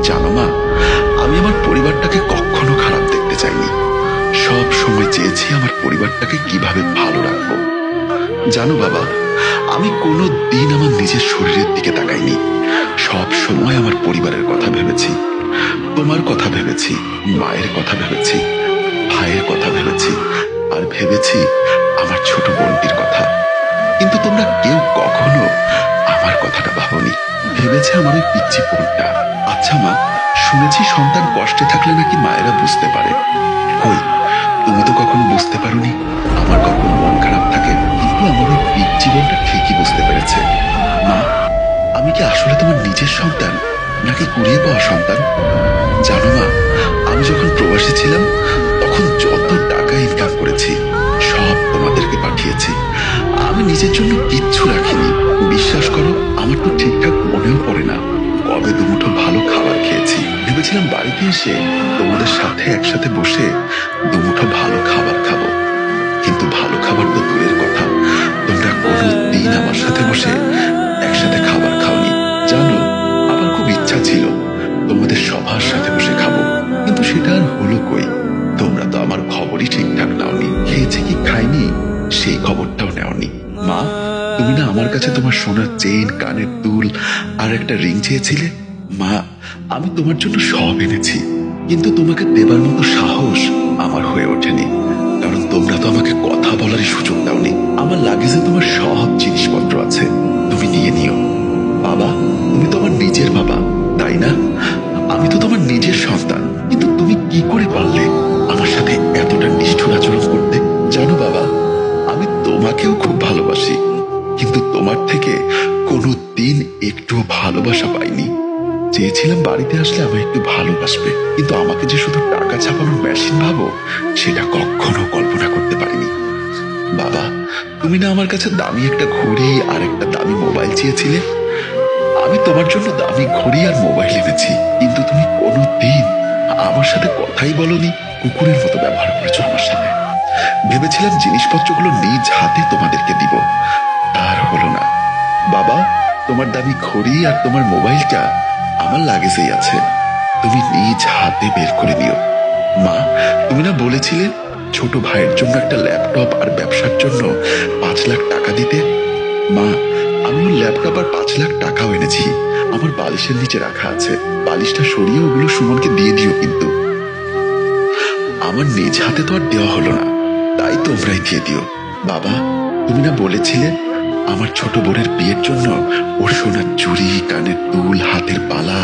জানো মা, আমি আমার পরিবারটাকে কখনো খারাপ দেখতে চাইনি। সব সময় চেয়েছি আমার পরিবারটাকে কিভাবে ভালো রাখবো। জানো বাবা, আমি কোনো দিন আমার নিজের শরীরের দিকে তাকাইনি। সব সময় আমার পরিবারের কথা ভেবেছি। তোমার কথা ভেবেছি, মায়ের কথা ভেবেছি, ভাইয়ের কথা ভেবেছি, আর ভেবেছি আমার ছোট বোনটির কথা। কিন্তু তোমরা কেউ কখনো আমার কথাটা ভাবনি। ভেবেছে আমার ওই পিচ্চি বোনটা। আচ্ছা মা, শুনেছি সন্তান কষ্টে থাকলে নাকি মায়েরা বুঝতে পারে। কই, তুমি তো কখনো বুঝতে পারোনি আমার কখন মন খারাপ থাকে। কিন্তু আমার ওই পিচ্চি বোনটা ঠিকই বুঝতে পেরেছে। মা, আমি কি আসলে তোমার নিজের সন্তান নাকি কুড়িয়ে পাওয়া সন্তান? জানো মা, আমি যখন প্রবাসী ছিলাম তখন যত টাকা ইনকাম করেছি সব তোমাদেরকে পাঠিয়েছি। আমি নিজের জন্য কিচ্ছু রাখিনি। বিশ্বাস করো, আমার তো ঠিকঠাক মনেও পড়ে না কবে দুমুঠো ভালো খাবার খেয়েছি। ভেবেছিলাম বাড়িতে এসে তোমাদের সাথে একসাথে বসে দুমুঠো ভালো খাবার খাবো। কিন্তু ভালো খাবার তো দূরের কথা, তোমরা কোনো দিন আমার সাথে বসে একসাথে খাবার খাওনি। জানো, আমার খুব ইচ্ছা ছিল তোমাদের সবার সাথে বসে খাবো, কিন্তু সেটা আর হলো কই। তোমরা তো আমার খবরই ঠিকঠাক নাওনি। খেয়েছে কি খাইনি সেই খবরটাও নেওনি। মা, তুমি না আমার কাছে তোমার সোনার চেন, কানের দুল আর একটা রিং চেয়েছিলে। মা, আমি তোমার জন্য সব এনেছি, কিন্তু তোমাকে দেবার মতো সাহস আমার হয়ে ওঠেনি। কারণ তোমরা তো আমাকে কথা বলারই সুযোগ দাওনি। আমার লাগেজে তোমার সব জিনিসপত্র আছে, তুমি নিয়ে নিও। বাবা, তুমি তো আমার নিজের বাবা, তাই না? আমি তো তোমার নিজের সন্তান, কিন্তু তুমি কি করে পারলে আমার সাথে এতটা নিষ্ঠুর আচরণ করতে? জানো বাবা, আমি তোমাকেও খুব ভালোবাসি, কিন্তু তোমার থেকে কোনো দিন একটু ভালোবাসা পাইনি। চেয়েছিলাম বাড়িতে আসলে আমায় একটু ভালোবাসবে, কিন্তু আমাকে যে শুধু টাকা ছাপানোর মেশিন ভাবো সেটা কখনো কল্পনা করতে পারিনি। বাবা, তুমি না আমার কাছে দামি একটা ঘড়ি আর একটা দামি মোবাইল চেয়েছিলে। আমি তোমার জন্য দামি ঘড়ি আর মোবাইল এনেছি, কিন্তু তুমি কোনোদিন আমার সাথে কথাই বলনি। কুকুরের মতো ব্যবহার করেছো আমার সাথে। ভেবেছিলাম জিনিসপত্রগুলো নিজ হাতে তোমাদেরকে দিব, আর হলো না। বাবা, তোমার দামি ঘড়ি আর তোমার মোবাইলটা আমার লাগেজেই আছে, তুমি নিজ হাতে বের করে নিও। মা, তুমি না বলেছিলে ছোট ভাইয়ের জন্য একটা ল্যাপটপ আর ব্যবসার জন্য 5 লাখ টাকা দিতে। মা, আমি ওর ল্যাপটপ আর 5 লাখ টাকাও এনেছি, আমার বালিশের নিচে রাখা আছে। বালিশটা সরিয়ে ওগুলো সুমনকে দিয়ে দিও। কিন্তু আমার নিজ হাতে তো আর দেওয়া হলো না, তাই তোমরাই দিয়ে দিও। বাবা, তুমি না বলেছিলে আমার ছোট বোনের বিয়ের জন্য ওর সোনার চুড়ি, কানের দুল, হাতের বালা